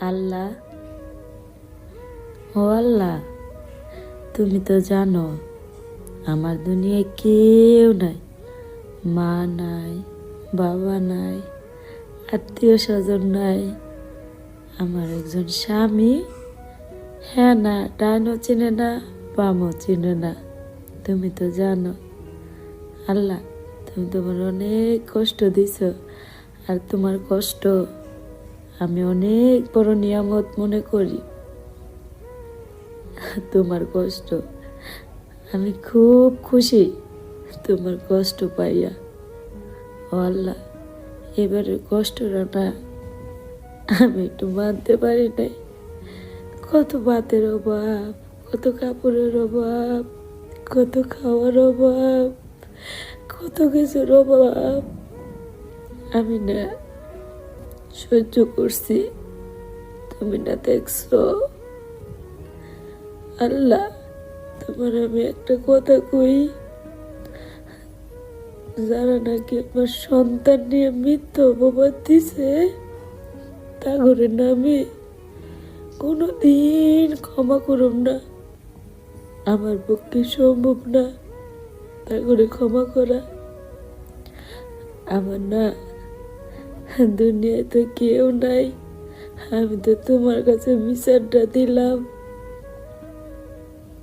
আল্লাহ, ও আল্লাহ, তুমি তো জানো আমার দুনিয়ায় কেউ নাই। মা নাই, বাবা নাই, আত্মীয় স্বজন নাই। আমার একজন স্বামী, হ্যাঁ না, ডাইনও চিনে না, বামও চিনে না। তুমি তো জানো আল্লাহ, তুমি তোমার অনেক কষ্ট দিছ, আর তোমার কষ্ট আমি অনেক বড় নিয়ামত মনে করি। তোমার কষ্ট আমি খুব খুশি, তোমার কষ্ট পাইয়া। ও আল্লাহ, এবারে কষ্টটা না আমি একটু মানতে পারি নাই। কত ভাতের অভাব, কত কাপড়ের অভাব, কত খাওয়ার অভাব, কত কিছুর অভাব আমি না সহ্য করছি। তুমি না দেখছো আল্লাহ, তোমার আমি একটা কথা কই, যারা নাকি আমার সন্তান নিয়ে মিথ্যা অপবাদ দিছে তা করে না আমি কোনোদিন ক্ষমা করব না। আমার পক্ষে সম্ভব না তা করে ক্ষমা করা। আমার না দুনিয়ায় তো কেউ নাই, আমি তো তোমার কাছে বিচারটা দিলাম,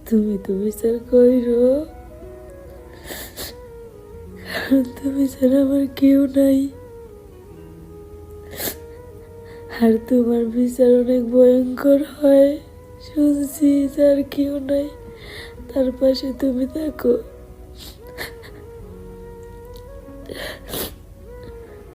তুমি তো বিচার কইরো, কারণ তুমি ছাড়া আমার কেউ নাই। আর তোমার বিচার অনেক ভয়ঙ্কর হয় শুনছি, যার কেউ নাই তার পাশে তুমি থাকো।